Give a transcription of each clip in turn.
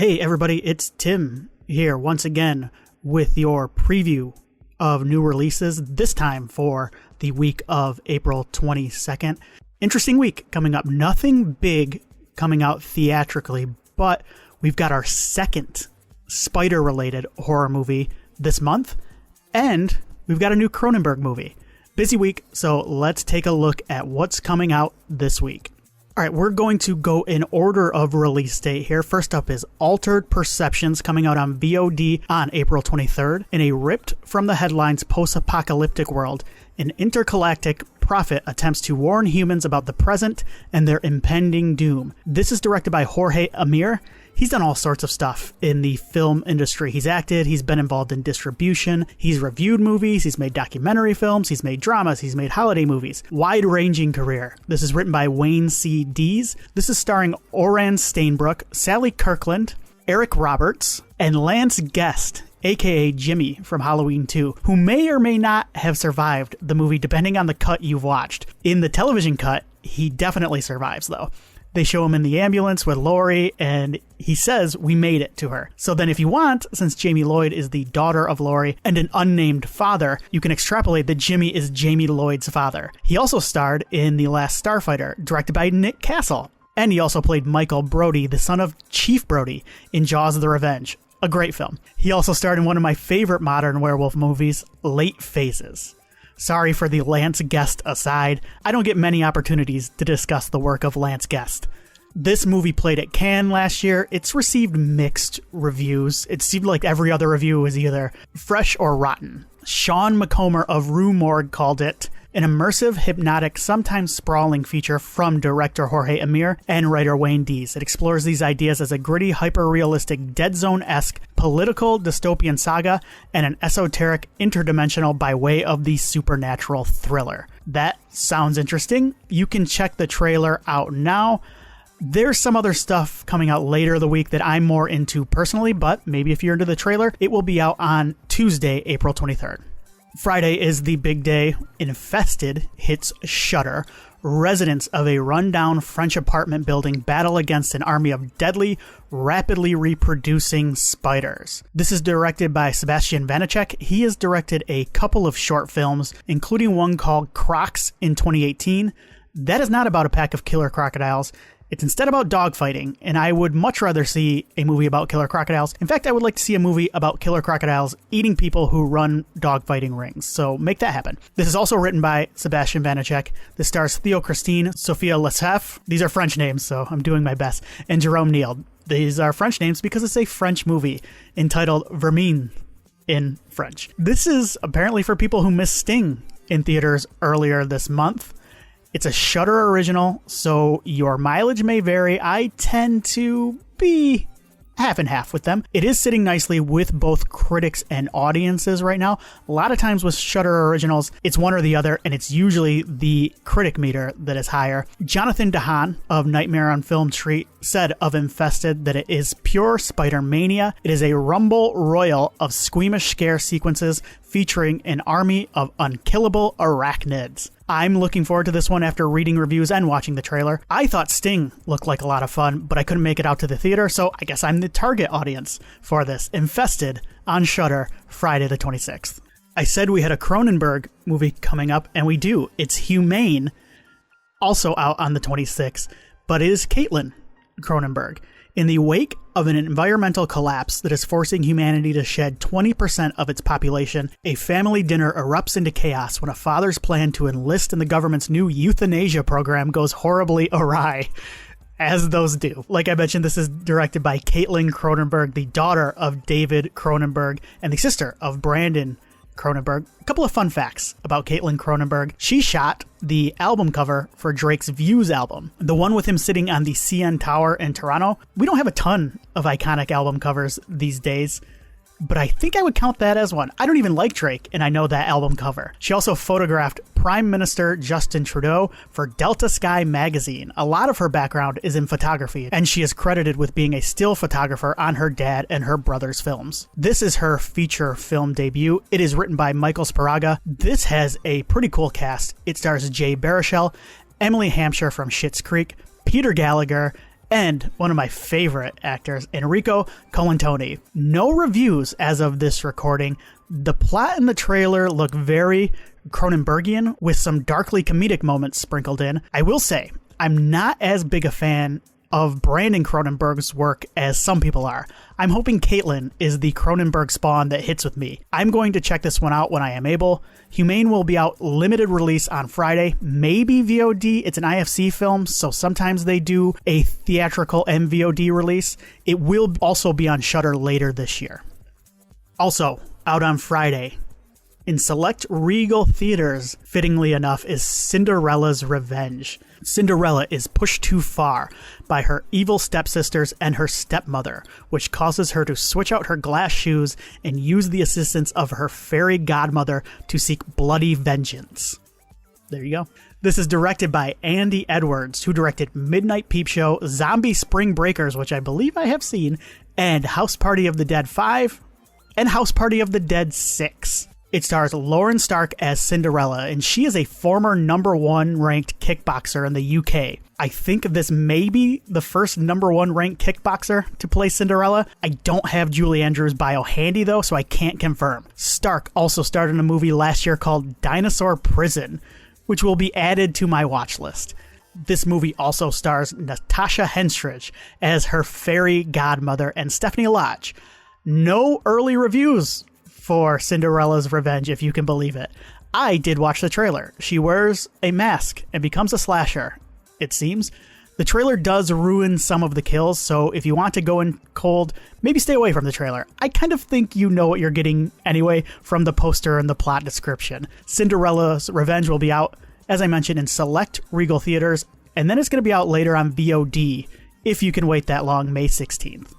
Hey everybody, it's Tim here once again with your preview of new releases, this time for the week of April 22nd. Interesting week coming up. Nothing big coming out theatrically, but we've got our second spider-related horror movie this month, and we've got a new Cronenberg movie. Busy week, so let's take a look at what's coming out this week. All right, we're going to go in order of release date here. First up is Altered Perceptions, coming out on VOD on April 23rd. In a ripped from the headlines post-apocalyptic world, an intergalactic prophet attempts to warn humans about the present and their impending doom. This is directed by Jorge Amir. He's done all sorts of stuff in the film industry. He's acted, he's been involved in distribution, he's reviewed movies, he's made documentary films, he's made dramas, he's made holiday movies. Wide-ranging career. This is written by Wayne C. Dees. This is starring Oran Stainbrook, Sally Kirkland, Eric Roberts, and Lance Guest, aka Jimmy from Halloween 2, who may or may not have survived the movie depending on the cut you've watched. In the television cut, he definitely survives though. They show him in the ambulance with Laurie, and he says, "We made it" to her. So then if you want, since Jamie Lloyd is the daughter of Laurie and an unnamed father, you can extrapolate that Jimmy is Jamie Lloyd's father. He also starred in The Last Starfighter, directed by Nick Castle. And he also played Michael Brody, the son of Chief Brody, in Jaws of the Revenge. A great film. He also starred in one of my favorite modern werewolf movies, Late Faces. Sorry for the Lance Guest aside. I don't get many opportunities to discuss the work of Lance Guest. This movie played at Cannes last year. It's received mixed reviews. It seemed like every other review was either fresh or rotten. Sean McComber of Rue Morgue called it an immersive, hypnotic, sometimes sprawling feature from director Jorge Amir and writer Wayne Dees. It explores these ideas as a gritty, hyper-realistic, Dead Zone-esque political dystopian saga and an esoteric interdimensional by way of the supernatural thriller. That sounds interesting. You can check the trailer out now. There's some other stuff coming out later the week that I'm more into personally, but maybe if you're into the trailer, it will be out on Tuesday, April 23rd. Friday is the big day. Infested hits Shudder. Residents of a rundown French apartment building battle against an army of deadly, rapidly reproducing spiders. This is directed by Sebastian Vanacek. He has directed a couple of short films, including one called Crocs in 2018. That is not about a pack of killer crocodiles. It's instead about dogfighting, and I would much rather see a movie about killer crocodiles. In fact, I would like to see a movie about killer crocodiles eating people who run dogfighting rings, so make that happen. This is also written by Sebastian Vanacek. This stars Theo Christine, Sophia Lessef. These are French names, so I'm doing my best. And Jerome Neal. These are French names because it's a French movie entitled Vermine in French. This is apparently for people who missed Sting in theaters earlier this month. It's a Shudder original, so your mileage may vary. I tend to be half and half with them. It is sitting nicely with both critics and audiences right now. A lot of times with Shudder originals, it's one or the other, and it's usually the critic meter that is higher. Jonathan Dehaan of Nightmare on Film Street said of Infested that it is pure spider mania. It is a rumble royal of squeamish scare sequences featuring an army of unkillable arachnids. I'm looking forward to this one after reading reviews and watching the trailer. I thought Sting looked like a lot of fun, but I couldn't make it out to the theater, so I guess I'm the target audience for this. Infested on Shudder, Friday the 26th. I said we had a Cronenberg movie coming up, and we do. It's Humane, also out on the 26th, but it is Caitlin Cronenberg. In the wake of an environmental collapse that is forcing humanity to shed 20% of its population, a family dinner erupts into chaos when a father's plan to enlist in the government's new euthanasia program goes horribly awry. As those do. Like I mentioned, this is directed by Caitlin Cronenberg, the daughter of David Cronenberg and the sister of Brandon Cronenberg. A couple of fun facts about Caitlin Cronenberg. She shot the album cover for Drake's Views album, the one with him sitting on the CN Tower in Toronto. We don't have a ton of iconic album covers these days, but I think I would count that as one. I don't even like Drake, and I know that album cover. She also photographed Prime Minister Justin Trudeau for Delta Sky magazine. A lot of her background is in photography, and she is credited with being a still photographer on her dad and her brother's films. This is her feature film debut. It is written by Michael Sparaga. This has a pretty cool cast. It stars Jay Baruchel, Emily Hampshire from Schitt's Creek, Peter Gallagher, and one of my favorite actors, Enrico Colantoni. No reviews as of this recording. The plot and the trailer look very Cronenbergian with some darkly comedic moments sprinkled in. I will say, I'm not as big a fan of Brandon Cronenberg's work as some people are. I'm hoping Caitlin is the Cronenberg spawn that hits with me. I'm going to check this one out when I am able. Humane will be out limited release on Friday, maybe VOD. It's an IFC film, so sometimes they do a theatrical and VOD release. It will also be on Shudder later this year. Also, out on Friday, in select Regal theaters, fittingly enough, is Cinderella's Revenge. Cinderella is pushed too far by her evil stepsisters and her stepmother, which causes her to switch out her glass shoes and use the assistance of her fairy godmother to seek bloody vengeance. There you go. This is directed by Andy Edwards, who directed Midnight Peep Show, Zombie Spring Breakers, which I believe I have seen, and House Party of the Dead 5, and House Party of the Dead 6. It stars Lauren Stark as Cinderella, and she is a former #1 ranked kickboxer in the UK. I think this may be the first #1 ranked kickboxer to play Cinderella. I don't have Julie Andrews' bio handy though, so I can't confirm. Stark also starred in a movie last year called Dinosaur Prison, which will be added to my watch list. This movie also stars Natasha Henstridge as her fairy godmother and Stephanie Lodge. No early reviews for Cinderella's Revenge, if you can believe it. I did watch the trailer. She wears a mask and becomes a slasher, it seems. The trailer does ruin some of the kills, so if you want to go in cold, maybe stay away from the trailer. I kind of think you know what you're getting anyway from the poster and the plot description. Cinderella's Revenge will be out, as I mentioned, in select Regal theaters, and then it's going to be out later on VOD, if you can wait that long, May 16th.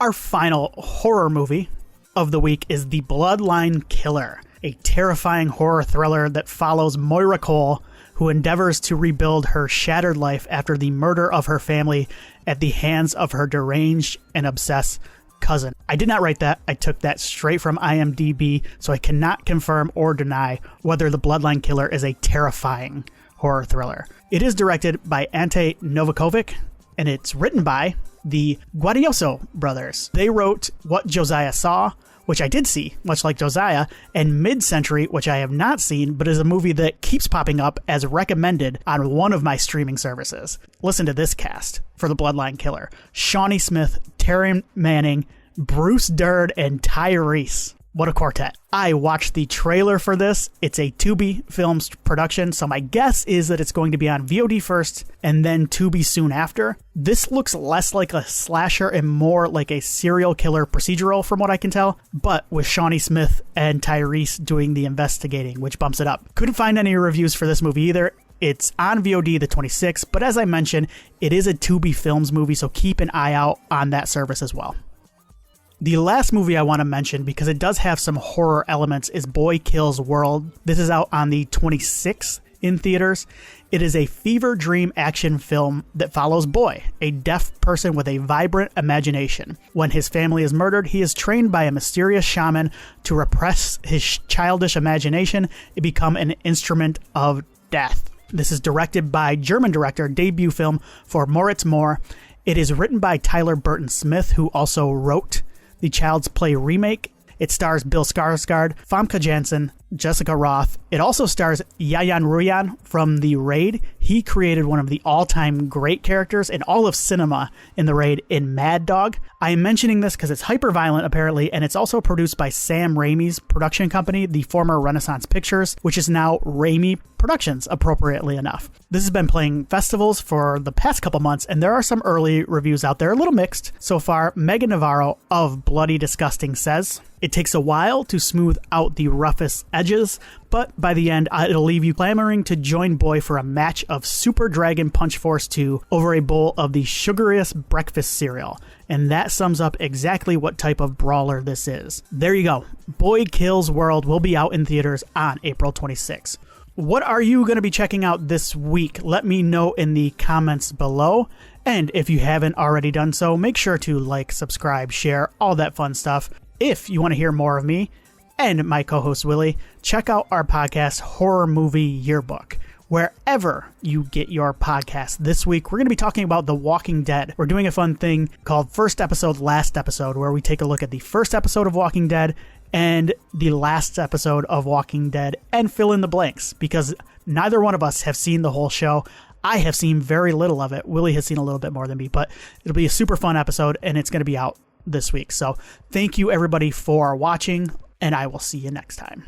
Our final horror movie of the week is The Bloodline Killer, a terrifying horror thriller that follows Moira Cole, who endeavors to rebuild her shattered life after the murder of her family at the hands of her deranged and obsessed cousin. I did not write that. I took that straight from IMDb, so I cannot confirm or deny whether The Bloodline Killer is a terrifying horror thriller. It is directed by Ante Novakovic, and it's written by the Guarioso brothers. They wrote What Josiah Saw, which I did see, much like Josiah, and Mid-Century, which I have not seen, but is a movie that keeps popping up as recommended on one of my streaming services. Listen to this cast for The Bloodline Killer. Shawnee Smith, Taryn Manning, Bruce Dern, and Tyrese. What a quartet. I watched the trailer for this. It's a Tubi Films production, so my guess is that it's going to be on VOD first and then Tubi soon after. This looks less like a slasher and more like a serial killer procedural from what I can tell, but with Shawnee Smith and Tyrese doing the investigating, which bumps it up. Couldn't find any reviews for this movie either. It's on VOD the 26th, but as I mentioned, it is a Tubi Films movie, so keep an eye out on that service as well. The last movie I want to mention, because it does have some horror elements, is Boy Kills World. This is out on the 26th in theaters. It is a fever dream action film that follows Boy, a deaf person with a vibrant imagination. When his family is murdered, he is trained by a mysterious shaman to repress his childish imagination and become an instrument of death. This is directed by German director, debut film for Moritz Moore. It is written by Tyler Burton Smith, who also wrote the Child's Play remake. It stars Bill Skarsgård, Famke Janssen, Jessica Roth. It also stars Yayan Ruyan from The Raid. He created one of the all-time great characters in all of cinema in The Raid in Mad Dog. I am mentioning this because it's hyper-violent, apparently, and it's also produced by Sam Raimi's production company, the former Renaissance Pictures, which is now Raimi Productions, appropriately enough. This has been playing festivals for the past couple months, and there are some early reviews out there, a little mixed so far. Megan Navarro of Bloody Disgusting says, "It takes a while to smooth out the roughest edges, but by the end, it'll leave you clamoring to join Boy for a match of Super Dragon Punch Force 2 over a bowl of the sugariest breakfast cereal." And that sums up exactly what type of brawler this is. There you go. Boy Kills World will be out in theaters on April 26th. What are you going to be checking out this week? Let me know in the comments below. And if you haven't already done so, make sure to like, subscribe, share, all that fun stuff. If you want to hear more of me and my co-host Willie, check out our podcast, Horror Movie Yearbook, wherever you get your podcast. This week, we're going to be talking about The Walking Dead. We're doing a fun thing called First Episode, Last Episode, where we take a look at the first episode of Walking Dead and the last episode of Walking Dead and fill in the blanks, because neither one of us have seen the whole show. I have seen very little of it. Willie has seen a little bit more than me, but it'll be a super fun episode, and it's going to be out this week. So thank you, everybody, for watching, and I will see you next time.